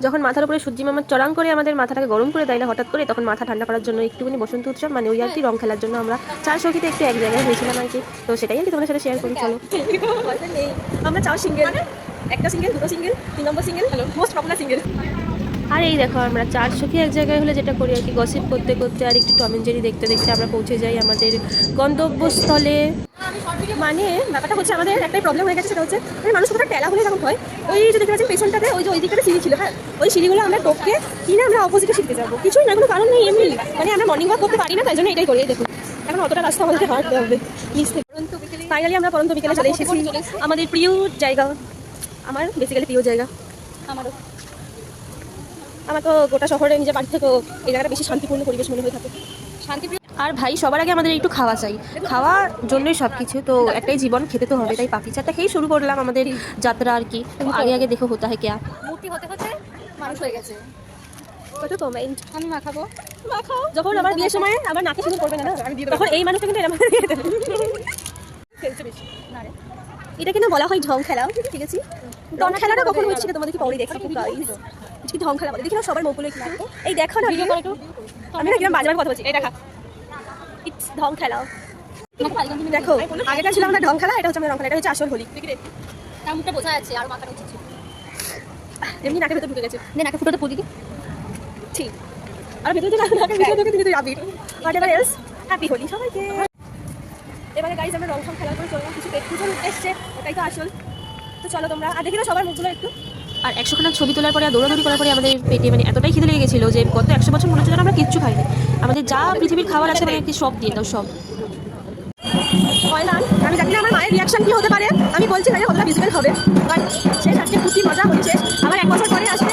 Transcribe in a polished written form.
যখন মাথার উপরে সূর্যি মামা চড়াং করে আমাদের মাথাটাকে গরম করে দেয় না হঠাৎ করে, তখন মাথা ঠান্ডা করার জন্য একটুখানি বসন্ত উৎসব মানে ওই আর কি রং খেলার জন্য আমরা চার সখীতে একটু এক জায়গায় হয়েছিলাম আর কি। তো সেটাই আর কি তোমাদের সাথে শেয়ার করি। চলো আমরা চার সিঙ্গেল, একটা সিঙ্গেল, দুটো সিঙ্গেল, 3 নম্বর সিঙ্গেল, মোস্ট পপুলার সিঙ্গেল। আর এই দেখো আমরা চার সখী এক জায়গায় হলে যেটা করি আর কি, গসিপ করতে করতে আর একটু টম এন্ড জেরি দেখতে দেখতে আমরা পৌঁছে যাই আমাদের গন্তব্যস্থলে। মানে ব্যাপারটা হচ্ছে আমাদের একটাই প্রবলেম হয়ে গেছে, সেটা হচ্ছে মানে মানুষ কতটা টেলা হলে যখন হয়, ওই যে দেখতে পাচ্ছেন পেছনটাতে ওই যে ওই দিকটাতে সিঁড়ি ছিল, হ্যাঁ ওই সিঁড়িগুলো আমরা টপকে কিনে আমরা অপোজিটে শিখতে যাবো, কিছুই না, কোনো কারণ নেই, এমনি মানে আমরা মর্নিং ওয়াক করতে পারি না, তাই জন্য এটাই করি। এই দেখুন এখন অতটা রাস্তা আমাদের হাঁটতে হবে নিচ থেকে। ফাইনালি আমরা পরন্ত বিকেলে চলে এসেছি আমাদের প্রিয় জায়গা, আমার বেসিক্যালি প্রিয় জায়গা। আমারও, আমার তো গোটা শহরে নিজের বাড়ি থেকেও এই জায়গাটা বেশি শান্তিপূর্ণ পরিবেশ মনে হয়ে থাকে। শান্তিপ্রিয়। আর ভাই সবার আগে আমাদের একটু খাওয়া চাই, খাওয়ার জন্যই সব কিছু, তো একটাই জীবন, খেতে তো হবে, তাই পাপড়ি চাটটা খেয়েই শুরু করলাম আমাদের যাত্রা আর কি। আগে আগে দেখো হতা হয় ক্যা, মূর্তি হতে হতে মানুষ হয়ে গেছে। কত কমেন্ট। আমি মাখাবো, মাখাও। যখন আমার বিয়ের সময় আবার নাকে শুরু করবে না, তখন এই মানুষটা কিন্তু এরকম খেলছে বেশি না রে। এটা কিন্তু বলা হয় ঢং খেলা, ঠিক আছে? ঢং খেলাটা কখন হচ্ছে সেটা তোমাদেরকে পরে দেখছি গাইস। কি ঢং খেলা বলে দেখি না, সবার মুখগুলো একটু এই দেখো না, ভিডিও করে একটু। আমি না কিরকম বাজে বাজে কথা বলছি, এই দেখা ইটস ঢং খেলা। দেখো আগেটা ছিল আমাদের ঢং খেলা, এটা হচ্ছে আমাদের ঢং খেলা, এটা হচ্ছে আসল হোলি। তার মুখটা বোঝা যাচ্ছে আর মাথাটা উচিত এমনি নাকের ভেতর ঢুকে গেছে, নে নাকে ফুটোতে ফুটি ঠিক। আর ভেতরে নাকের ভিতরে ঢুকে কিন্তু আবির whatever else. Happy Holi সবাইকে। এবারে গাইজ আমরা রং খেলা করে চললাম, কিছু পেট পুজোর উদ্দেশ্যে, ওটাই তো আসল। তো চলো তোমরা আর দেখি না সবার মুখগুলো একটু। আর 100খানা ছবি তোলার পরে আর দৌড়াদৌড়ি করার পরে আমাদের পেটে মানে এতটাই খিদে লেগে গেছিলো যে গত 100 বছর মনে হচ্ছে যেন আমরা কিচ্ছু খাইনি, আমাদের যা পৃথিবীর খাবার আছে মানে একটি সব দিয়ে দাও সব। আমি জানি না আমার মায়ের রিয়াকশন কি হতে পারে, আমি বলছি ভাই কতটা ভিজিবল হবে, বাট শেষ আজকে খুবই মজা হলি শেষ। আবার 1 বছর পরে আসবে